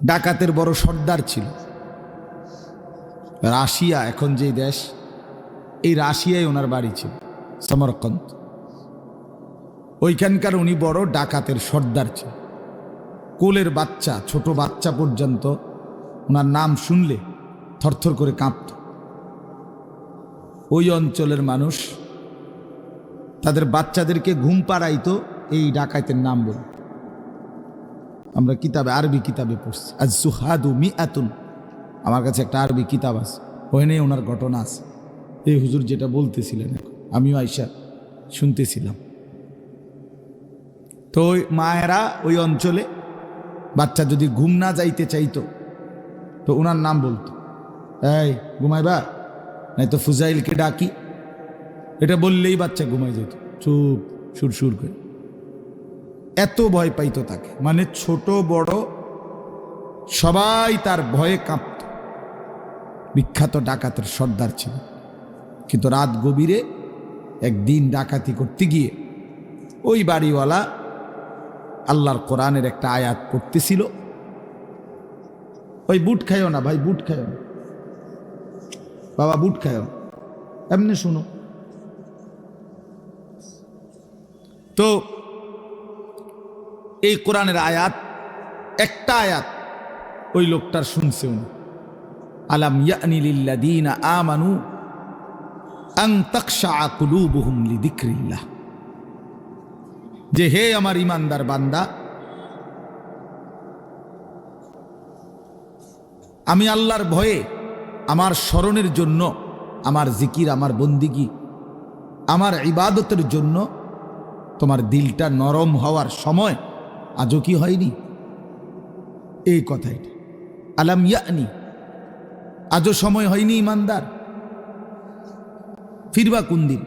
ডাকাতের বড় সর্দার ছিল। রাশিয়া, এখন যে দেশ, এই রাশিয়ায় ওনার বাড়ি ছিল, সমরকন্দ। ওইখানকার উনি বড় ডাকাতের সর্দার ছিল। কোলের বাচ্চা, ছোট বাচ্চা পর্যন্ত ওনার নাম শুনলে থরথর করে কাঁপত। ওই অঞ্চলের মানুষ তাদের বাচ্চাদেরকে ঘুম পাড়াইতো এই ডাকাতের নাম বলে। আমরা কিতাবে, আরবি কিতাবে পড়ছি, আজ সুহাদু মিআতুন, আমার কাছে একটা আরবি কিতাব আছে, ওখানে ওনার ঘটনা আছে। এই হুজুর যেটা বলতেছিলেন আমিও আইসা শুনতেছিলাম। তো ওই মায়েরা ওই অঞ্চলে বাচ্চা যদি ঘুম না যাইতে চাইতো তো ওনার নাম বলতো, এই ঘুমাইবা, নাই তো ফুজাইলকে ডাকি। এটা বললেই বাচ্চা ঘুমাই যেত চুপ সুরসুর করে। এত ভয় পাইতো তাকে, মানে ছোট বড় সবাই তার ভয়ে কাঁপত। বিখ্যাত ডাকাতের সর্দার ছিল। কিন্তু রাত গভীরে একদিন ডাকাতি করতে গিয়ে ওই বাড়িওয়ালা আল্লাহর কোরআনের একটা আয়াত পড়তেছিল। ওই বুট খাইও না ভাই, বুট খাইও না বাবা, বুট খাইও, এমনি শুনো। তো এই কোরআনের আয়াত, একটা আয়াত ওই লোকটার শুনছে উনি, আলাম ইয়ানি লিল্লাযীনা আমানু আন তাখশা কুলুবুহুম লিযিকরিল্লাহ, যে হে আমার ইমানদার বান্দা, আমি আল্লাহর ভয়ে, আমার স্মরণের জন্য, আমার জিকির, আমার বন্দিগি, আমার ইবাদতের জন্য তোমার দিলটা নরম হওয়ার সময় আজও কি হয়নি? এই কথাই, আলাম ইয়ানি, আজও সময় হয়নি ইমানদার? ফিরবা কোন দিন?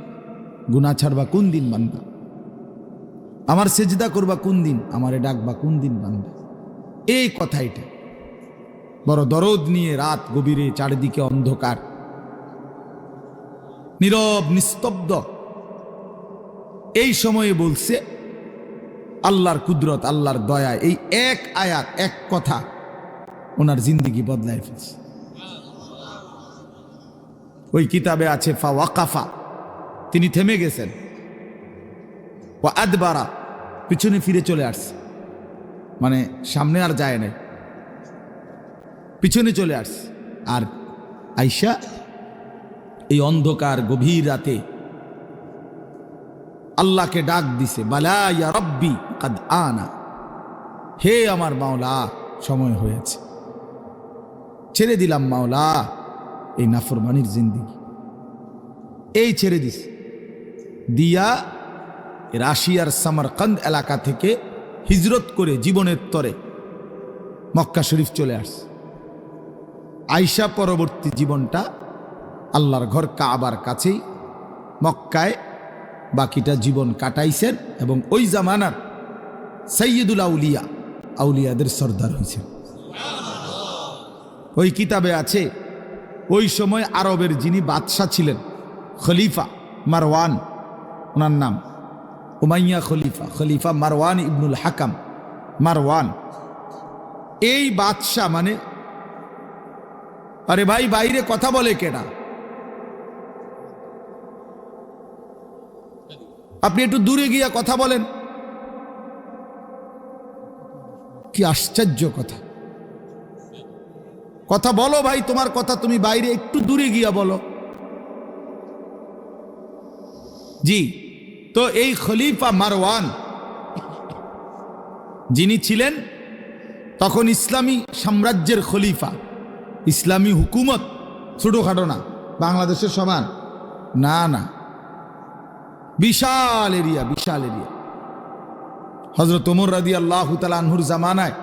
গুনাহ ছাড়বা কোন দিন বান্দা? আমার সেজদা করবা কোন দিন? আমারে ডাকবা কোন দিন বান্দা? এই কথাইটা বড় দরদ নিয়ে রাত গভীরে, চারিদিকে অন্ধকার, নীরব নিস্তব্ধ, এই সময়ে বলছে আল্লাহর কুদরত, আল্লাহর দয়া। এই এক আয়াত, এক কথা ওনার জিন্দেগি বদলায় ফেলছে। ওই কিতাবে আছে ফা ওয়াকাফা, তিনি থেমে গেছেন, ওয়া আদবারা, পিছনে ফিরে চলে আসছে, মানে সামনে আর যায় নাই, পিছনে চলে আসছে। আর আয়েশা এই অন্ধকার গভীর রাতে আল্লাহকে ডাক দিছে, বালা ইয়া রব্বি কাদ আনা, হে আমার মাওলা সময় হয়েছে, ছেড়ে দিলাম মাওলা এই নাফরমানির জিন্দেগি। এই ছেড়ে দিস দিয়া রাশিয়ার সামারকান্দ এলাকা থেকে হিজরত করে জীবনের তরে মক্কা শরীফ চলে আসছে। আয়েশা পরবর্তী জীবনটা আল্লাহর ঘর কাবার কাছেই মক্কায় বাকিটা জীবন কাটাইছেন, এবং ওই জামানার সাইয়্যিদুল আউলিয়া, আউলিয়াদের সর্দার হয়েছেন। ওই কিতাবে আছে ওই সময় আরবের যিনি বাদশাহ ছিলেন, খলিফা মারওয়ান, ওনার নাম উমাইয়া খলিফা, খলিফা মারওয়ান ইবনুল হাকাম মারওয়ান। এই বাদশাহ, মানে আরে ভাই বাইরে কথা বলে কেনা, আপনি একটু দূরে গিয়া কথা বলেন। কি আশ্চর্য কথা, কথা বলো ভাই, তোমার কথা তুমি বাইরে একটু দূরে গিয়া বলো। জি, তো এই খলিফা মারওয়ান যিনি ছিলেন তখন ইসলামী সাম্রাজ্যের খলিফা, ইসলামী হুকুমত ছোটখাটো না, বাংলাদেশের সমান না, না, বিশাল এরিয়া, বিশাল এরিয়া। হযরত ওমর রাদিয়াল্লাহু তাআলা আনহুর জামানায়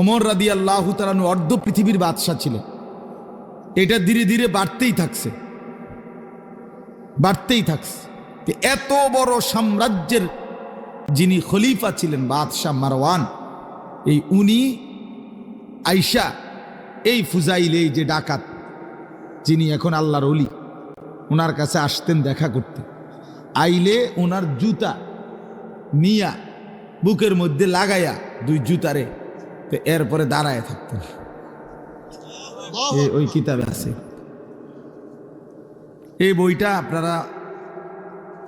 ওমর রাদিয়াল্লাহু তাআলা আনহু অর্ধ পৃথিবীর বাদশা ছিলেন। এটা ধীরে ধীরে বাড়তেই থাকছে, বাড়তেই থাকছে। এত বড় সাম্রাজ্যের যিনি খলিফা ছিলেন, বাদশাহ মারওয়ান, এই উনি আয়েশা, এই ফুজাইল, এই যে ডাকাত, যিনি এখন আল্লাহর ওলি, ওনার কাছে আসতেন দেখা করতে। আইলে ওনার জুতা নিয়া বুকের মধ্যে লাগাইয়া, দুই জুতারে তো এরপরে দাঁড়ায় থাকতেন। ওই কিতাবে আছে। এই বইটা আপনারা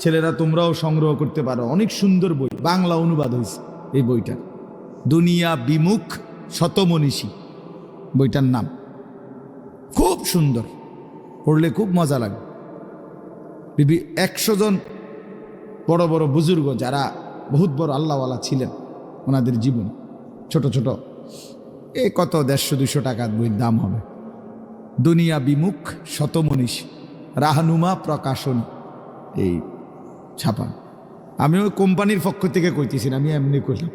ছেলেরা তোমরাও সংগ্রহ করতে পারো, অনেক সুন্দর বই, বাংলা অনুবাদ হয়েছে এই বইটা, দুনিয়া বিমুখ শতমনীষী বইটার নাম। খুব সুন্দর, পড়লে খুব মজা লাগে। 100 জন বড় বড় বুজুর্গ যারা বহুত বড় আল্লাহওয়ালা ছিলেন, ওনাদের জীবন, ছোট ছোট, এই কত 150-200 টাকার বইয়ের দাম হবে। দুনিয়া বিমুখ শতমনীষী, রাহনুমা প্রকাশন, এই ছাপা। আমি ওই কোম্পানির পক্ষ থেকে কইতেছি না, আমি এমনি কইলাম।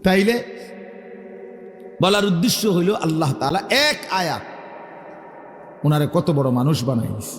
তাইলে বলার উদ্দেশ্য হইল আল্লাহ তাআলা এক আয়াত ওনারে কত বড় মানুষ বানাইছে।